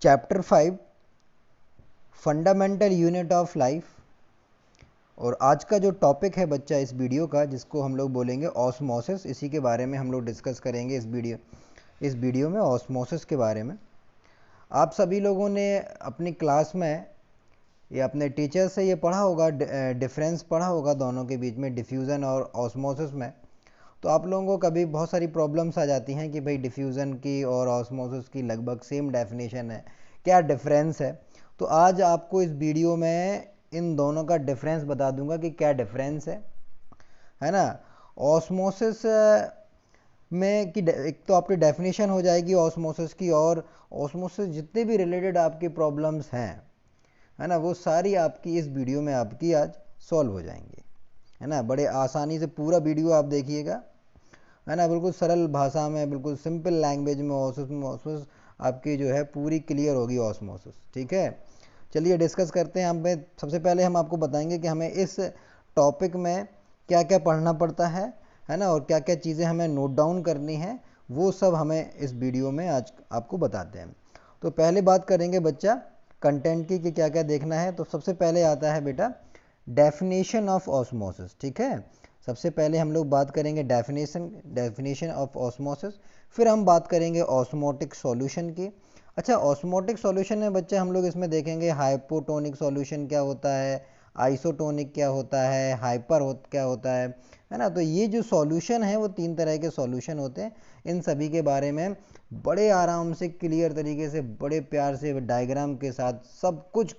Chapter 5 fundamental unit of life. और आज का जो टॉपिक है बच्चा इस वीडियो का, जिसको हम लोग बोलेंगे ऑस्मोसिस, इसी के बारे में हम लोग डिस्कस करेंगे इस वीडियो में ऑस्मोसिस के बारे में। आप सभी लोगों ने अपनी क्लास में या अपने टीचर से ये पढ़ा होगा, डिफरेंस पढ़ा होगा दोनों के बीच में, डिफ्यूज़न और ऑस्मोसिस में। तो आप लोगों को कभी बहुत सारी प्रॉब्लम्स आ जाती हैं कि भाई डिफ्यूज़न की और ऑस्मोसिस की लगभग सेम डेफिनेशन है, क्या डिफरेंस है। तो आज आपको इस वीडियो में इन दोनों का डिफरेंस बता दूंगा कि क्या डिफरेंस है ना। ऑस्मोसिस में कि एक तो आपकी डेफिनेशन हो जाएगी ऑस्मोसिस की, और ऑस्मोसिस जितने भी रिलेटेड आपकी प्रॉब्लम्स हैं, है ना, वो सारी आपकी इस वीडियो में आपकी आज सॉल्व हो जाएंगी, है ना। बड़े आसानी से पूरा वीडियो आप देखिएगा, है ना, बिल्कुल सरल भाषा में, बिल्कुल सिंपल लैंग्वेज में ऑस्मोसिस आपकी जो है पूरी क्लियर होगी ऑस्मोसिस। ठीक है, चलिए डिस्कस करते हैं। हमें सबसे पहले हम आपको बताएंगे कि हमें इस टॉपिक में क्या क्या पढ़ना पड़ता है ना, और क्या क्या चीज़ें हमें नोट डाउन करनी है, वो सब हमें इस वीडियो में आज आपको बताते हैं। तो पहले बात करेंगे बच्चा कंटेंट की कि क्या क्या देखना है। तो सबसे पहले आता है बेटा डेफिनेशन ऑफ ऑस्मोसिस। ठीक है, सबसे पहले हम लोग बात करेंगे डेफिनेशन ऑफ ऑस्मोसिस, फिर हम बात करेंगे ऑस्मोटिक सॉल्यूशन की। अच्छा, ऑस्मोटिक सॉल्यूशन में बच्चे हम लोग इसमें देखेंगे हाइपोटोनिक सॉल्यूशन क्या होता है, आइसोटोनिक क्या होता है, क्या होता है ना। तो ये जो सॉल्यूशन है वो 3 तरह के सॉल्यूशन होते हैं। इन सभी के बारे में बड़े आराम से, क्लियर तरीके से, बड़े प्यार से डायग्राम के साथ सब कुछ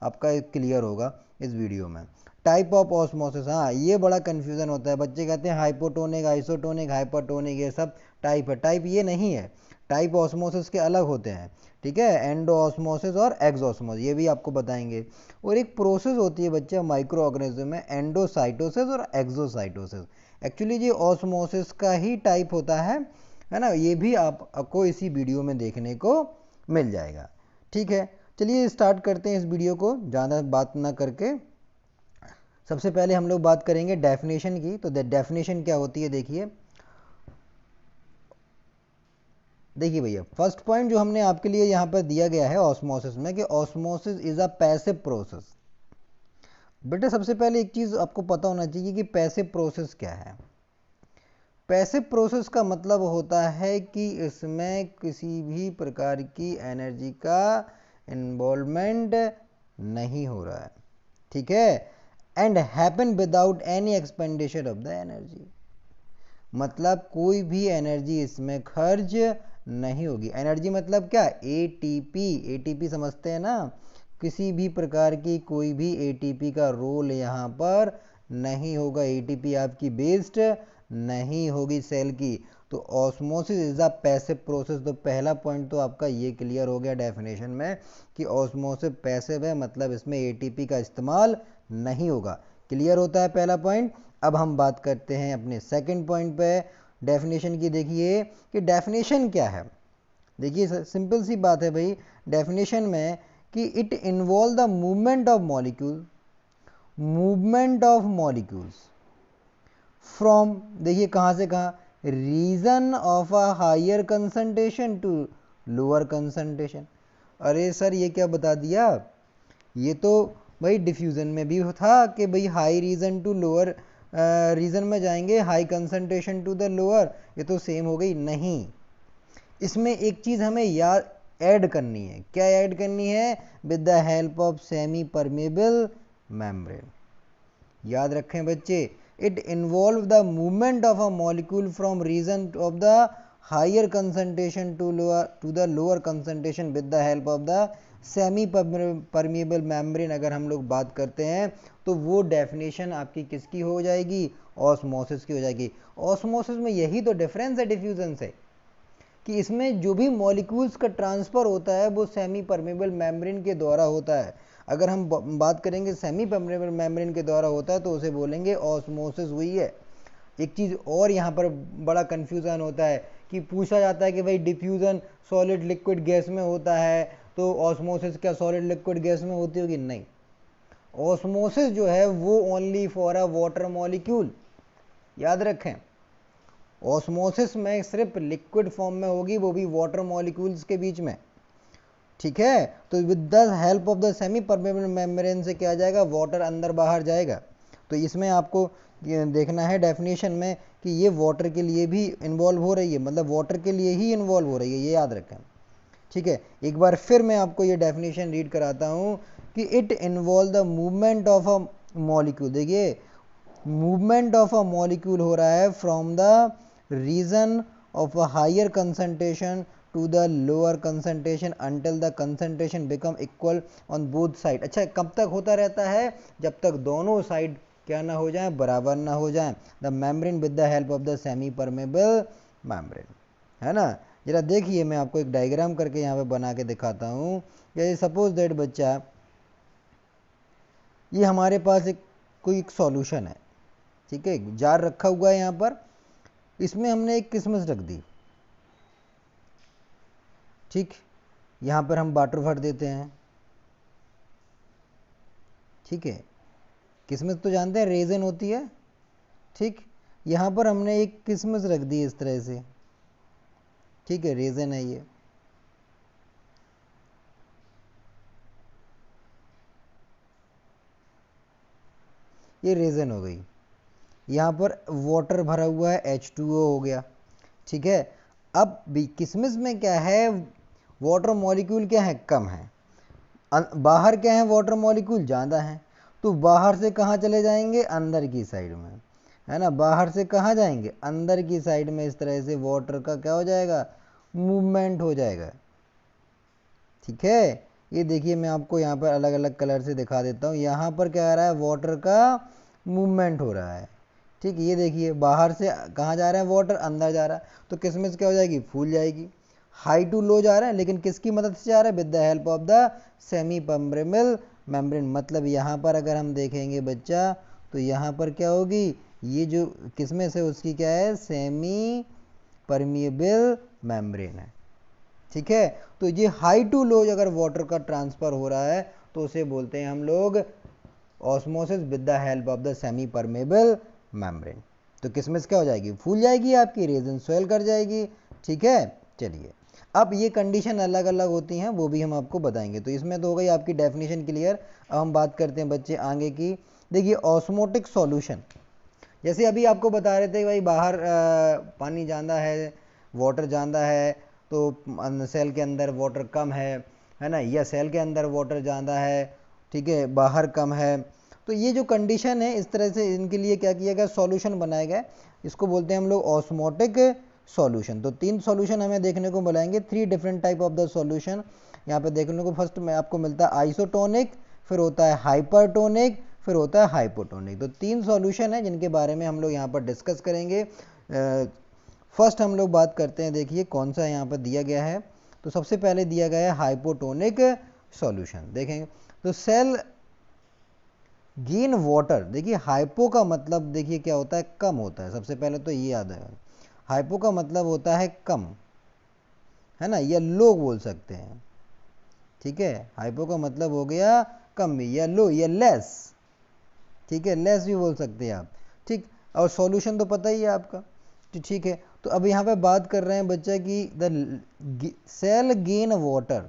आपका क्लियर होगा इस वीडियो में। टाइप ऑफ ऑस्मोसिस, हाँ ये बड़ा कन्फ्यूज़न होता है, बच्चे कहते हैं हाइपोटोनिक, आइसोटोनिक, हाइपरटोनिक, ये सब टाइप है। टाइप ये नहीं है, टाइप ऑस्मोसिस के अलग होते हैं। ठीक है, एंडो ऑस्मोसिस और एक्सोस्मोसिस, ये भी आपको बताएंगे। और एक प्रोसेस होती है बच्चे माइक्रो ऑर्गेनिज्म में, एंडोसाइटोसिस और एक्सोसाइटोसिस। एक्चुअली ये ऑस्मोसिस का ही टाइप होता है ना। ये भी आपको इसी वीडियो में देखने को मिल जाएगा। ठीक है, चलिए स्टार्ट करते हैं इस वीडियो को ज़्यादा बात ना करके। सबसे पहले हम लोग बात करेंगे डेफिनेशन की। तो डेफिनेशन क्या होती है, देखिए भैया, फर्स्ट पॉइंट जो हमने आपके लिए यहाँ पर दिया गया है ऑस्मोसिस में, कि osmosis is a passive process. बेटा सबसे पहले एक चीज़ आपको पता होना चाहिए कि पैसिव प्रोसेस क्या है। पैसिव प्रोसेस का मतलब होता है कि इसमें किसी भी प्रकार की एनर्जी का इन्वॉल्वमेंट नहीं हो रहा है। ठीक है, and happen without any expenditure of the energy, मतलब कोई भी एनर्जी इसमें खर्च नहीं होगी। एनर्जी मतलब क्या, एटीपी, एटीपी समझते हैं ना, किसी भी प्रकार की कोई भी एटीपी का रोल यहाँ पर नहीं होगा, एटीपी आपकी बेस्ड नहीं होगी सेल की। तो osmosis is a passive process. तो पहला पॉइंट तो आपका ये क्लियर हो गया डेफिनेशन में कि ऑस्मोसिस पैसिव है, मतलब इसमें एटीपी का इस्तेमाल नहीं होगा। क्लियर होता है पहला पॉइंट। अब हम बात करते हैं अपने सेकंड पॉइंट पे, डेफिनेशन की। देखिए कि डेफिनेशन क्या है। देखिए सिंपल सी बात है भाई, डेफिनेशन में कि it involve the movement of molecules from, देखिए कहाँ से कहाँ, region of a higher concentration to lower concentration. अरे सर ये क्या बता दिया, ये तो भाई डिफ्यूज़न में भी था कि भाई high region to lower region में जाएंगे, high concentration to the lower, ये तो सेम हो गई। नहीं, इसमें एक चीज़ हमें याद ऐड करनी है। क्या ऐड करनी है, with the help of semi permeable membrane. याद रखें बच्चे, it involve the movement of a molecule from region of the higher concentration to the lower concentration with the help of the semi permeable membrane. अगर हम लोग बात करते हैं तो वो डेफिनेशन आपकी किसकी हो जाएगी, ऑस्मोसिस की हो जाएगी। ऑस्मोसिस में यही तो डिफरेंस है डिफ्यूजन से, कि इसमें जो भी मॉलिक्यूल्स का ट्रांसफ़र होता है वो सेमी परमेबल मेम्ब्रेन के द्वारा होता है। अगर हम बात करेंगे सेमी परमेबल मेम्ब्रेन के द्वारा होता है तो उसे बोलेंगे ऑस्मोसिस हुई है। एक चीज़ और यहाँ पर बड़ा कन्फ्यूज़न होता है कि पूछा जाता है कि भाई डिफ्यूज़न सॉलिड लिक्विड गैस में होता है, तो ऑस्मोसिस क्या सॉलिड लिक्विड गैस में होती होगी? नहीं, ऑस्मोसिस जो है वो only for a water molecule. याद रखें, ऑस्मोसिस में सिर्फ लिक्विड फॉर्म में होगी, वो भी वाटर मॉलिक्यूल्स के बीच में। ठीक है। तो with the help of the semi permeable membrane से क्या आ जाएगा, वाटर अंदर बाहर जाएगा। तो इसमें आपको देखना है डेफिनेशन में कि ये वाटर के लिए भी इन्वॉल्व हो रही है, मतलब वाटर के लिए ही इन्वॉल्व हो रही है, ये याद रखें। ठीक है, एक बार फिर मैं आपको ये डेफिनेशन रीड कराता हूँ कि it involve the movement of a molecule. देखिए मूवमेंट ऑफ अ मॉलिक्यूल हो रहा है from the region of a higher concentration to the lower concentration until the concentration become equal on both side. अच्छा, कब तक होता रहता है, जब तक दोनों साइड क्या ना हो जाए, बराबर ना हो जाए। The membrane with the help of the semi permeable membrane, है ना। जरा देखिए मैं आपको एक डायग्राम करके यहाँ पे बना के दिखाता हूँ। जैसे सपोज दैट बच्चा, ये हमारे पास कोई एक सॉल्यूशन है, ठीक है, जार रखा हुआ है यहाँ पर, इसमें हमने एक किशमिश रख दी। ठीक, यहाँ पर हम वाटर भर देते हैं। ठीक है, किशमिश तो जानते हैं रेजन होती है। ठीक, यहाँ पर हमने एक किशमिश रख दी इस तरह से। ठीक है, रेजन है ये रेजन हो गई। यहाँ पर वाटर भरा हुआ है, H2O हो गया। ठीक है, अब भी किशमिश में क्या है, वाटर मॉलिक्यूल क्या है, कम है। बाहर क्या है, वाटर मॉलिक्यूल ज़्यादा है। तो बाहर से कहाँ चले जाएंगे, अंदर की साइड में, है ना। बाहर से कहाँ जाएंगे, अंदर की साइड में। इस तरह से वाटर का क्या हो जाएगा, मूवमेंट हो जाएगा। ठीक है, ये देखिए मैं आपको यहाँ पर अलग अलग कलर से दिखा देता हूँ। यहाँ पर क्या आ रहा है, वाटर का मूवमेंट हो रहा है। ठीक, ये देखिए बाहर से कहाँ जा रहा है, वाटर अंदर जा रहा है। तो किशमिश क्या हो जाएगी, फूल जाएगी। हाई टू लो जा रहा है, लेकिन किसकी मदद से जा रहा है, with the help of the semi permeable membrane. मतलब यहाँ पर अगर हम देखेंगे बच्चा, तो यहाँ पर क्या होगी, ये जो किशमिश है उसकी क्या है, सेमी परमिएबल मेम्ब्रेन है। ठीक है, तो ये हाई टू लो अगर वाटर का ट्रांसफर हो रहा है तो उसे बोलते हैं हम लोग osmosis with the help of the semi permeable membrane. तो किशमिश क्या हो जाएगी, फूल जाएगी, आपकी रेजिन स्वेल कर जाएगी। ठीक है, चलिए अब ये कंडीशन अलग अलग होती हैं, वो भी हम आपको बताएंगे। तो इसमें तो हो गई आपकी डेफिनेशन क्लियर। अब हम बात करते हैं बच्चे आगे की। देखिए ऑस्मोटिक सॉल्यूशन, जैसे अभी आपको बता रहे थे भाई बाहर पानी ज़्यादा है, वाटर ज़्यादा है, तो सेल के अंदर वाटर कम है ना, या सेल के अंदर वाटर ज़्यादा है, ठीक है, बाहर कम है। तो ये जो कंडीशन है, इस तरह से इनके लिए क्या किया गया, सॉल्यूशन बनाया गया। इसको बोलते हैं हम लोग ऑस्मोटिक सॉल्यूशन। तो 3 सॉल्यूशन हमें देखने को मिलेंगे, 3 different type of the solution यहाँ पे देखने को फर्स्ट में आपको मिलता है आइसोटोनिक, फिर होता है हाइपरटोनिक, फिर होता है हाइपोटोनिक। तो 3 सॉल्यूशन है जिनके बारे में हम लोग यहाँ पर डिस्कस करेंगे। फर्स्ट हम लोग बात करते हैं, देखिए कौन सा यहाँ पर दिया गया है। तो सबसे पहले दिया गया है हाइपोटोनिक सॉल्यूशन। देखेंगे तो सेल गेन वाटर, देखिए हाइपो का मतलब देखिए क्या होता है, कम होता है। सबसे पहले तो ये याद है, हाइपो का मतलब होता है कम, है ना, या लो बोल सकते हैं। ठीक है, हाइपो का मतलब हो गया कम या लो या लेस। ठीक है, लेस भी बोल सकते हैं आप। ठीक, और सॉल्यूशन तो पता ही है आपका। तो ठीक है, तो अब यहाँ पे बात कर रहे हैं बच्चा कि the cell gain water,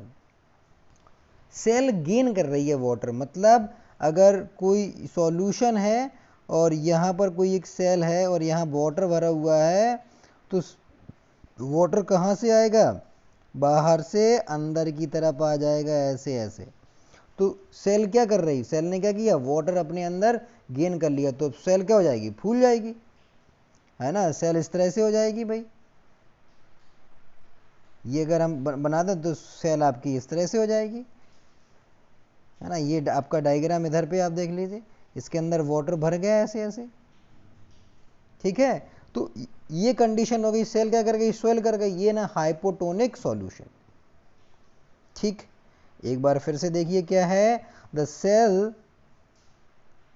cell gain कर रही है वाटर। मतलब अगर कोई सॉल्यूशन है और यहाँ पर कोई एक सेल है और यहाँ वाटर भरा हुआ है, तो वाटर कहाँ से आएगा, बाहर से अंदर की तरफ आ जाएगा, ऐसे ऐसे। तो सेल क्या कर रही, सेल ने क्या किया, वाटर अपने अंदर गेन कर लिया, तो सेल क्या हो जाएगी, फूल जाएगी, है ना। सेल इस तरह से हो जाएगी भाई, ये अगर हम बना दें तो सेल आपकी इस तरह से हो जाएगी, है ना। ये आपका डायग्राम इधर पे आप देख लीजिए, इसके अंदर वाटर भर गया ऐसे ऐसे। ठीक है, तो ये कंडीशन हो गई, सेल क्या कर गई, स्वेल कर गई, ये ना हाइपोटोनिक सॉल्यूशन। ठीक, एक बार फिर से देखिए क्या है, the cell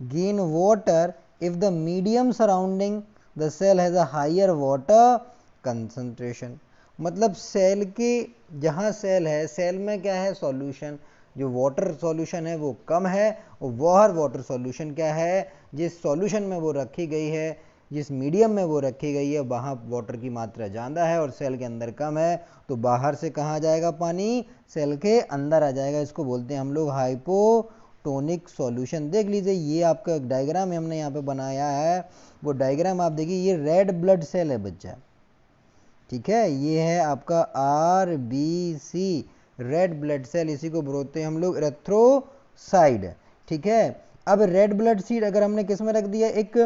gain water if the medium surrounding the cell has a higher water concentration. मतलब सेल के, जहाँ सेल है, सेल में क्या है, सॉल्यूशन, जो वाटर सॉल्यूशन है वो कम है, और बाहर वाटर सॉल्यूशन क्या है, जिस सॉल्यूशन में वो रखी गई है जिस मीडियम में वो रखी गई है वहाँ वाटर की मात्रा ज़्यादा है और सेल के अंदर कम है, तो बाहर से कहाँ जाएगा पानी, सेल के अंदर आ जाएगा। इसको बोलते हैं हम लोग हाइपोटोनिक सॉल्यूशन। देख लीजिए ये आपका डायग्राम हमने यहाँ पे बनाया है, वो डायग्राम आप देखिए, ये रेड ब्लड सेल है बच्चा, ठीक है, ये है आपका RBC रेड ब्लड सेल, इसी को बोलते हैं हम लोग एरिथ्रोसाइड, ठीक है। अब रेड ब्लड सीड अगर हमने किस में रख दिया, एक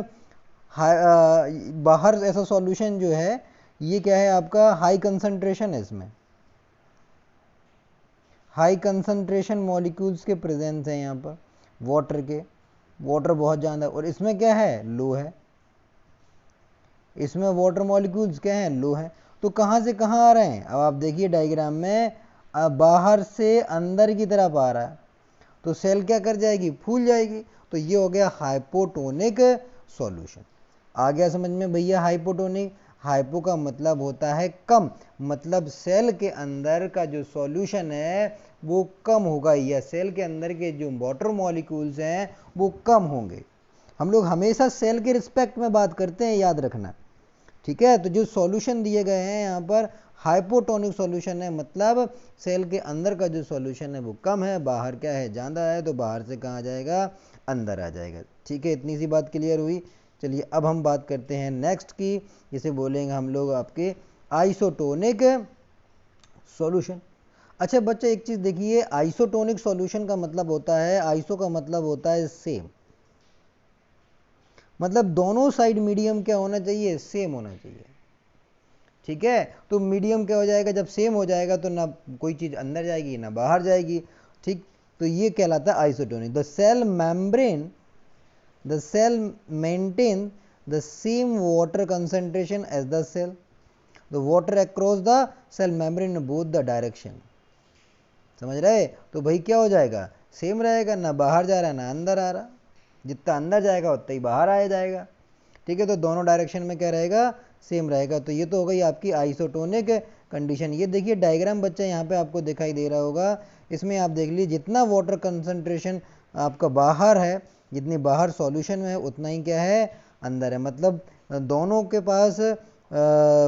बाहर ऐसा सॉल्यूशन जो है, ये क्या है आपका हाई कंसंट्रेशन है, इसमें हाई कंसंट्रेशन मॉलिक्यूल्स के प्रेजेंस है यहाँ पर, वाटर के, वाटर बहुत ज़्यादा, और इसमें क्या है, लो है, इसमें वाटर मॉलिक्यूल्स क्या हैं, लो है। तो कहाँ से कहाँ आ रहे हैं, अब आप देखिए डायग्राम में, बाहर से अंदर की तरफ आ रहा है, तो सेल क्या कर जाएगी, फूल जाएगी। तो ये हो गया हाइपोटोनिक सॉल्यूशन। आ गया समझ में भैया हाइपोटोनिक? हाइपो का मतलब होता है कम, मतलब सेल के अंदर का जो सॉल्यूशन है वो कम होगा, या सेल के अंदर के जो वाटर मॉलिक्यूल्स हैं वो कम होंगे। हम लोग हमेशा सेल के रिस्पेक्ट में बात करते हैं, याद रखना, ठीक है। तो जो सॉल्यूशन दिए गए हैं यहाँ पर हाइपोटोनिक सॉल्यूशन है, मतलब सेल के अंदर का जो सॉल्यूशन है वो कम है, बाहर क्या है, ज़्यादा है, तो बाहर से कहाँ जाएगा, अंदर आ जाएगा, ठीक है। इतनी सी बात क्लियर हुई। चलिए अब हम बात करते हैं नेक्स्ट की, जिसे बोलेंगे हम लोग आपके आइसोटोनिक सॉल्यूशन। अच्छा बच्चे एक चीज़ देखिए, आइसोटोनिक सॉल्यूशन का मतलब होता है, आइसो का मतलब होता है सेम, मतलब दोनों साइड मीडियम क्या होना चाहिए, सेम होना चाहिए, ठीक है। तो मीडियम क्या हो जाएगा, जब सेम हो जाएगा तो ना कोई चीज़ अंदर जाएगी ना बाहर जाएगी, ठीक। तो ये कहलाता है isotonic. The cell membrane, the cell maintain the same water concentration as the cell, the water across the cell membrane in both the direction, समझ रहे। तो भाई क्या हो जाएगा, सेम रहेगा, ना बाहर जा रहा है ना अंदर आ रहा, जितना अंदर जाएगा उतना ही बाहर आया जाएगा, ठीक है। तो दोनों डायरेक्शन में क्या रहेगा, सेम रहेगा। तो ये तो हो गई आपकी आइसोटोनिक कंडीशन। ये देखिए डायग्राम बच्चा यहाँ पे आपको दिखाई दे रहा होगा, इसमें आप देख लीजिए जितना वाटर कंसंट्रेशन आपका बाहर है, जितनी बाहर सॉल्यूशन में है उतना ही क्या है, अंदर है, मतलब दोनों के पास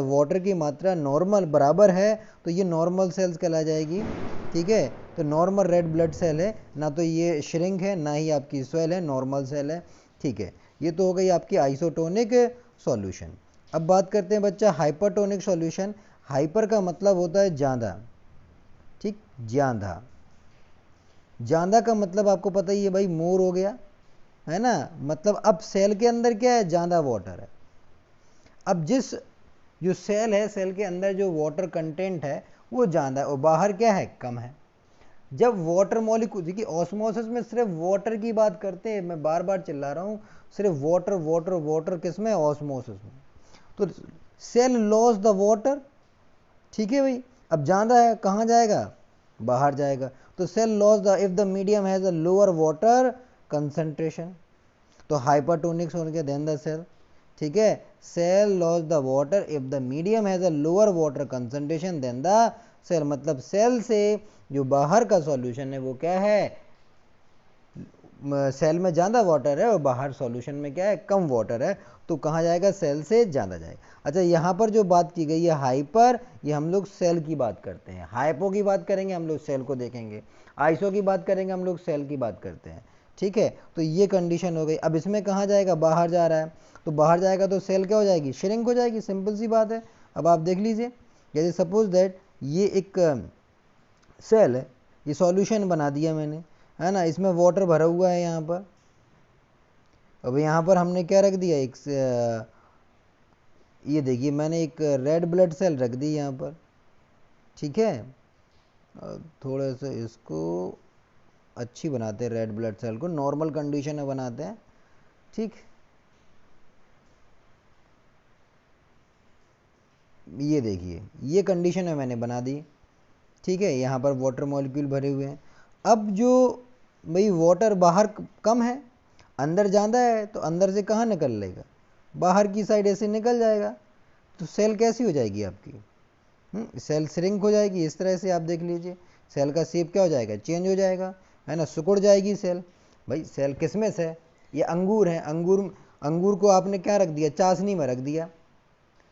वाटर की मात्रा नॉर्मल बराबर है, तो ये नॉर्मल सेल्स कहला जाएगी, ठीक है। तो नॉर्मल रेड ब्लड सेल है, ना तो ये श्रिंक है ना ही आपकी स्वेल है, नॉर्मल सेल है, ठीक है। ये तो हो गई आपकी आइसोटोनिक सॉल्यूशन। अब बात करते हैं बच्चा हाइपरटोनिक सॉल्यूशन। हाइपर का मतलब होता है ज़्यादा, ठीक, ज़्यादा, ज़्यादा का मतलब आपको पता ही है भाई, मोर हो गया, है ना, मतलब अब सेल के अंदर क्या है, ज़्यादा वाटर है। अब जिस जो सेल है, सेल के अंदर जो वाटर कंटेंट है वो ज़्यादा है और बाहर क्या है, कम है। जब वाटर मॉलिक्यूल, देखिए ऑस्मोसिस में सिर्फ वाटर की बात करते हैं, मैं बार बार चिल्ला रहा हूँ, सिर्फ वाटर वाटर वाटर, किस में, ऑस्मोसिस में। तो सेल लॉस द वाटर, ठीक है भाई, अब ज़्यादा है कहाँ जाएगा, बाहर जाएगा। तो cell loss the, if the medium has a lower water concentration, तो हाइपरटोनिक्स होने के देन द सेल, ठीक है, cell loss the water if the medium has a lower water concentration then the cell, मतलब सेल से जो बाहर का सॉल्यूशन है वो क्या है, सेल में ज़्यादा वाटर है और बाहर सॉल्यूशन में क्या है, कम वाटर है, तो कहाँ जाएगा, सेल से ज़्यादा जाएगा। अच्छा यहाँ पर जो बात की गई है हाइपर, ये हम लोग सेल की बात करते हैं, हाइपो की बात करेंगे हम लोग सेल को देखेंगे, आइसो की बात करेंगे हम लोग सेल की बात करते हैं, ठीक है। तो ये कंडीशन हो गई। अब इसमें कहाँ जाएगा, बाहर जा रहा है, तो बाहर जाएगा तो सेल क्या हो जाएगी, श्रिंक हो जाएगी, सिंपल सी बात है। अब आप देख लीजिए, जैसे सपोज दैट ये एक सेल है, ये सॉल्यूशन बना दिया मैंने, है ना, इसमें वाटर भरा हुआ है यहाँ पर। अब यहाँ पर हमने क्या रख दिया, एक ये देखिए मैंने एक रेड ब्लड सेल रख दी यहाँ पर, ठीक है। थोड़ा सा इसको अच्छी बनाते हैं, रेड ब्लड सेल को नॉर्मल कंडीशन में बनाते हैं, ठीक। ये देखिए ये कंडीशन में मैंने बना दी, ठीक है। यहाँ पर वाटर मॉलिक्यूल भरे हुए हैं। अब जो भाई वाटर बाहर कम है, अंदर ज़्यादा है, तो अंदर से कहाँ निकल लेगा, बाहर की साइड ऐसे निकल जाएगा, तो सेल कैसी हो जाएगी आपकी, सेल श्रिंक हो जाएगी। इस तरह से आप देख लीजिए, सेल का शेप क्या हो जाएगा, चेंज हो जाएगा, है ना, सिकुड़ जाएगी सेल। भाई सेल किस में से, ये अंगूर है, अंगूर अंगूर को आपने क्या रख दिया, चाशनी में रख दिया।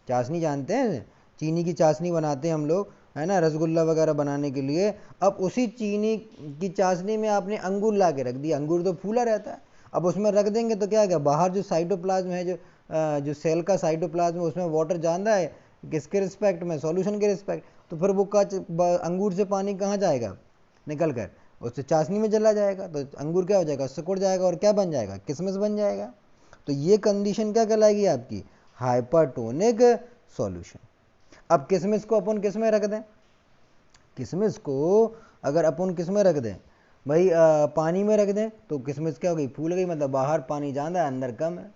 चाशनी जानते हैं, चीनी की चाशनी बनाते हैं हम लोग, है ना, रसगुल्ला वगैरह बनाने के लिए। अब उसी चीनी की चाशनी में आपने अंगूर ला के रख दिया। अंगूर तो फूला रहता है, अब उसमें रख देंगे तो क्या है, बाहर जो साइटोप्लाज्म है, जो सेल का साइटोप्लाज्म है, उसमें वाटर जाना है किसके रिस्पेक्ट में, सॉल्यूशन के रिस्पेक्ट। तो फिर वो अंगूर से पानी कहाँ जाएगा, निकल कर उससे चाशनी में चला जाएगा, तो अंगूर क्या हो जाएगा, सिकुड़ जाएगा और क्या बन जाएगा, किशमिश बन जाएगा। तो ये कंडीशन क्या कहलाएगी आपकी, हाइपरटोनिक सॉल्यूशन। अब किशमिश को अपन किस में रख दें, किशमिश को अगर अपन किस में रख दें भाई, पानी में रख दें, तो किशमिश क्या हो गई, फूल गई, मतलब बाहर पानी ज़्यादा है अंदर कम है।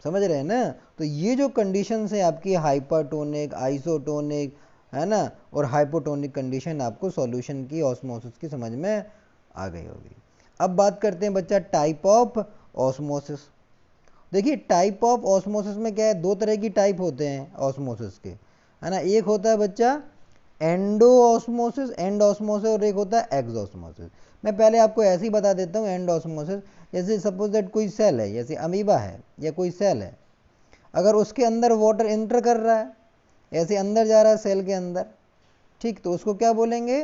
समझ रहे हैं ना। तो ये जो कंडीशन है आपकी हाइपरटोनिक, आइसोटोनिक, है ना, और हाइपोटोनिक कंडीशन आपको सॉल्यूशन की, ऑस्मोसिस की समझ में आ गई होगी। अब बात करते हैं बच्चा टाइप ऑफ ऑस्मोसिस। देखिए टाइप ऑफ ऑस्मोसिस में क्या है, दो तरह की टाइप होते हैं ऑस्मोसिस के, है ना। एक होता है बच्चा एंडो ऑस्मोसिस, एंड ऑस्मोसिस, और एक होता है एक्सोस्मोसिस। मैं पहले आपको ऐसे ही बता देता हूँ एंड ऑस्मोसिस। जैसे सपोज दैट कोई सेल है, जैसे अमीबा है या कोई सेल है, अगर उसके अंदर वाटर एंटर कर रहा है, ऐसे अंदर जा रहा है सेल के अंदर, ठीक, तो उसको क्या बोलेंगे,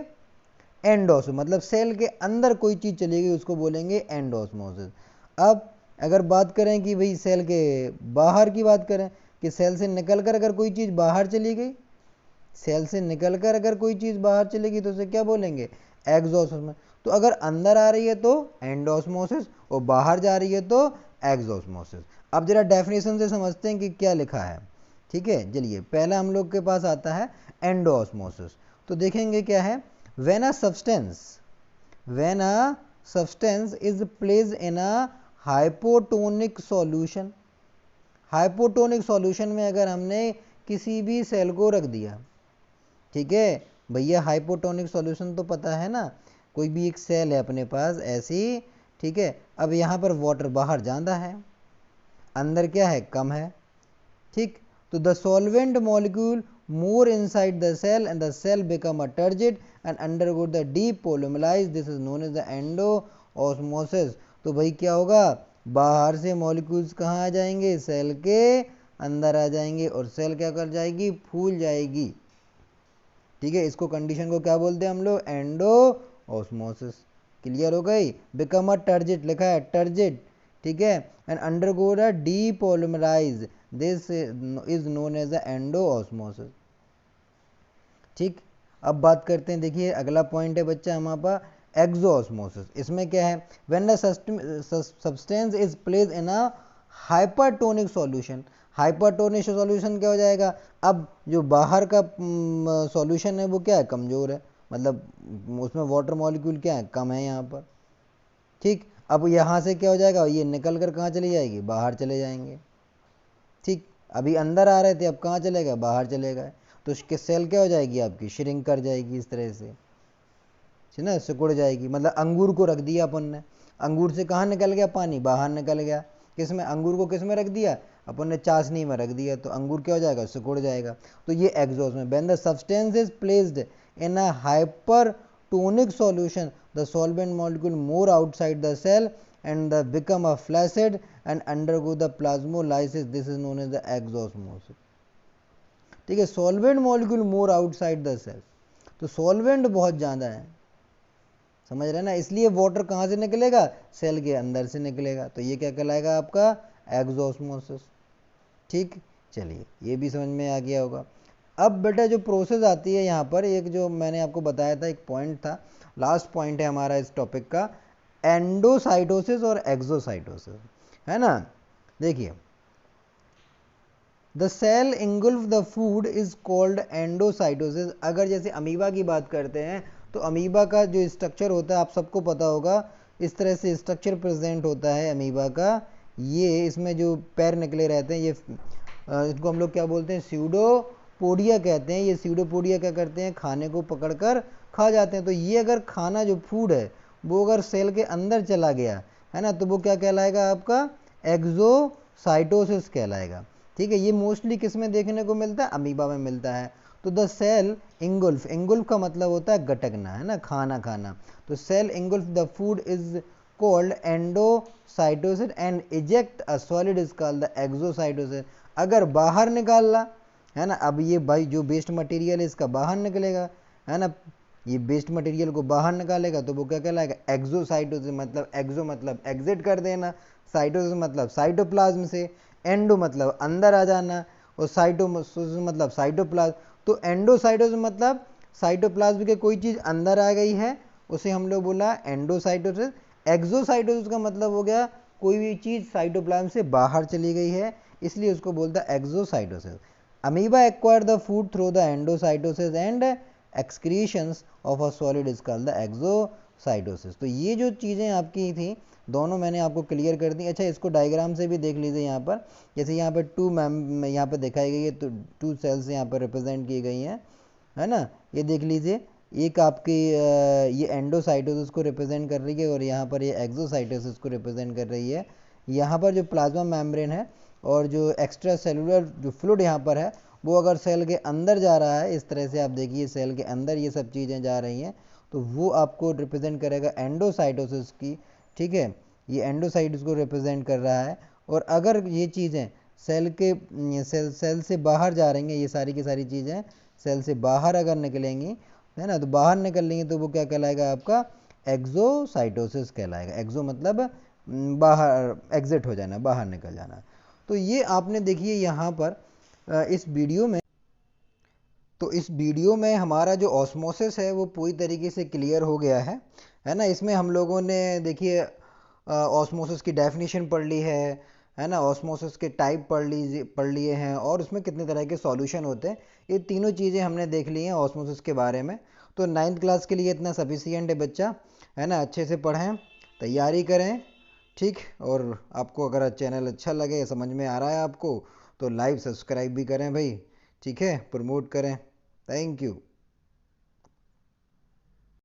एंडोस, मतलब सेल के अंदर कोई चीज़ चली गई उसको बोलेंगे एंडोस्मोसिस। अब अगर बात करें कि भाई सेल के बाहर की बात करें, कि सेल से निकलकर अगर कोई चीज़ बाहर चली गई, सेल से निकलकर अगर कोई चीज़ बाहर चली गई तो उसे क्या बोलेंगे, एक्सोस्मोसिस। तो अगर अंदर आ रही है तो एंडोस्मोसिस, और बाहर जा रही है तो एक्सोस्मोसिस। अब जरा डेफिनेशन से समझते हैं कि क्या लिखा है, ठीक है। चलिए पहला हम लोग के पास आता है एंडोस्मोसिस। तो देखेंगे क्या है, when a substance is placed in a hypotonic solution. Hypotonic solution में अगर हमने किसी भी सेल को रख दिया, ठीक है भैया, हाइपोटोनिक सॉल्यूशन तो पता है ना, कोई भी एक सेल है अपने पास ऐसी, ठीक है। अब यहाँ पर वाटर बाहर ज़्यादा है, अंदर क्या है, कम है, ठीक। तो the solvent molecule more inside the cell and the cell become a turgid and undergo the depolymerize, this is known as the endosmosis। तो भाई क्या होगा, बाहर से मॉलिक्यूल्स कहाँ आ जाएंगे, सेल के अंदर आ जाएंगे, और सेल क्या कर जाएगी, फूल जाएगी, ठीक है। इसको कंडीशन को क्या बोलते हैं हम लोग, एंडोऑस्मोसिस। क्लियर हो गई। बिकम अ टर्जिड लिखा है, टर्जिड, ठीक है, and undergo the depolymerise, this is known as the endosmosis, ठीक। अब बात करते हैं, देखिए अगला पॉइंट है बच्चा हमारे पास एक्सोऑस्मोसिस। इसमें क्या है, when the substance is placed in a hypertonic solution. Hypertonic solution क्या हो जाएगा, अब जो बाहर का सॉल्यूशन है वो क्या है, कमज़ोर है, मतलब उसमें वाटर मॉलिक्यूल क्या है, कम है यहाँ पर, ठीक। अब यहाँ से क्या हो जाएगा, ये निकल कर कहाँ चली जाएगी, बाहर चले जाएंगे, ठीक। अभी अंदर आ रहे थे, अब कहाँ चले गए, बाहर चले गए। तो उसके सेल क्या हो जाएगी आपकी, श्रिंक कर जाएगी इस तरह से, है ना, सिकुड़ जाएगी। मतलब अंगूर को रख दिया अपन ने, अंगूर से कहाँ निकल गया पानी, बाहर निकल गया, किस में, अंगूर को किस में रख दिया, अपन ने चाशनी में रख दिया, तो अंगूर क्या हो जाएगा, सिकुड़ जाएगा। तो ये एक्सोस में, when the substance is placed in a hypertonic solution the solvent molecule more outside the cell and become a flaccid and undergo the plasmolysis, this is known as the exosmosis, ठीक है। Solvent molecule more outside the cell, तो solvent बहुत ज़्यादा है, समझ रहे हैं ना, इसलिए वाटर कहाँ से निकलेगा, सेल के अंदर से निकलेगा, तो ये क्या कहलाएगा आपका, एक्सोस्मोसिस, ठीक। चलिए ये भी समझ में आ गया होगा। अब बेटा जो प्रोसेस आती है यहाँ पर, एक जो मैंने आपको बताया था, एक पॉइंट था, लास्ट पॉइंट है हमारा इस टॉपिक का, एंडोसाइटोसिस और एक्सोसाइटोसिस, है ना। देखिए the cell engulf the food is called endocytosis. अगर जैसे अमीबा की बात करते हैं, तो अमीबा का जो स्ट्रक्चर होता है आप सबको पता होगा, इस तरह से स्ट्रक्चर प्रेजेंट होता है अमीबा का। ये इसमें जो पैर निकले रहते हैं, ये इसको हम लोग क्या बोलते हैं, स्यूडोपोडिया कहते हैं। ये स्यूडोपोडिया क्या करते हैं, खाने को पकड़कर खा जाते हैं। तो ये अगर खाना जो फूड है वो अगर सेल के अंदर चला गया, है ना, तो वो क्या कहलाएगा आपका, एक्सोसाइटोसिस कहलाएगा, ठीक है। ये मोस्टली किस में देखने को मिलता है, अमीबा में मिलता है। तो द सेल इंगुल्फ, इंगुल्फ का मतलब होता है गटकना, है ना, खाना खाना। तो cell engulf the food is called endocytosis and eject a solid is called the exocytosis। अगर बाहर निकालना है ना, अब ये भाई जो वेस्ट मटेरियल है इसका बाहर निकलेगा, है ना, ये वेस्ट मटेरियल को बाहर निकालेगा तो वो क्या कहलाएगा, एक्सोसाइटोसिस। मतलब एक्सो मतलब एग्जिट कर देना, साइटोसिस मतलब साइटोप्लाज्म से, एंडो मतलब अंदर आ जाना, और साइटोसिस मतलब साइटोप्लाज्म। तो एंडोसाइटोसिस मतलब साइटोप्लाज्म के कोई चीज़ अंदर आ गई है, उसे हम लोग बोला एंडोसाइटोसिस। एक्सोसाइटोसिस का मतलब हो गया कोई भी चीज़ साइटोप्लाज्म से बाहर चली गई है, इसलिए उसको बोलता है exocytosis. Amoeba acquire the food through the endocytosis and excretions of a solid is called the exocytosis. तो ये जो चीज़ें आपकी थी दोनों मैंने आपको क्लियर कर दी। अच्छा, इसको डायग्राम से भी देख लीजिए यहाँ पर, जैसे यहाँ पर यहाँ पर दिखाई गई है, तो 2 सेल्स यहाँ पर रिप्रेजेंट की गई हैं, है ना। ये देख लीजिए, एक आपकी ये एंडोसाइटोसिस को रिप्रेजेंट कर रही है और यहाँ पर ये एक्सोसाइटोसिस को रिप्रेजेंट कर रही है। यहाँ पर जो प्लाज्मा मेम्ब्रेन है और जो एक्स्ट्रा सेलुलर जो फ्लूइड यहाँ पर है वो अगर सेल के अंदर जा रहा है, इस तरह से आप देखिए सेल के अंदर ये सब चीज़ें जा रही हैं, तो वो आपको रिप्रेजेंट करेगा एंडोसाइटोसिस की, ठीक है। ये एंडोसाइटोसिस को रिप्रेजेंट कर रहा है। और अगर ये चीज़ें सेल से बाहर जा रही हैं, ये सारी की सारी चीज़ें सेल से बाहर अगर निकलेंगी, है ना, तो बाहर निकल लेंगी तो वो क्या कहलाएगा, आपका एक्सोसाइटोसिस कहलाएगा। एक्सो मतलब बाहर, एग्जिट हो जाना, बाहर निकल जाना। तो ये आपने देखिए यहाँ पर इस वीडियो में, तो इस वीडियो में हमारा जो ऑस्मोसिस है वो पूरी तरीके से क्लियर हो गया है ना। इसमें हम लोगों ने देखिए ऑस्मोसिस की डेफिनेशन पढ़ ली है ना, ऑस्मोसिस के टाइप पढ़ लिए हैं, और उसमें कितने तरह के सॉल्यूशन होते हैं, ये तीनों चीज़ें हमने देख ली हैं ऑस्मोसिस के बारे में। तो 9th क्लास के लिए इतना सफिशियंट है बच्चा, है ना। अच्छे से पढ़ें, तैयारी करें, ठीक। और आपको अगर चैनल अच्छा लगे, समझ में आ रहा है आपको, तो लाइक सब्सक्राइब भी करें भाई, ठीक है, प्रमोट करें। Thank you.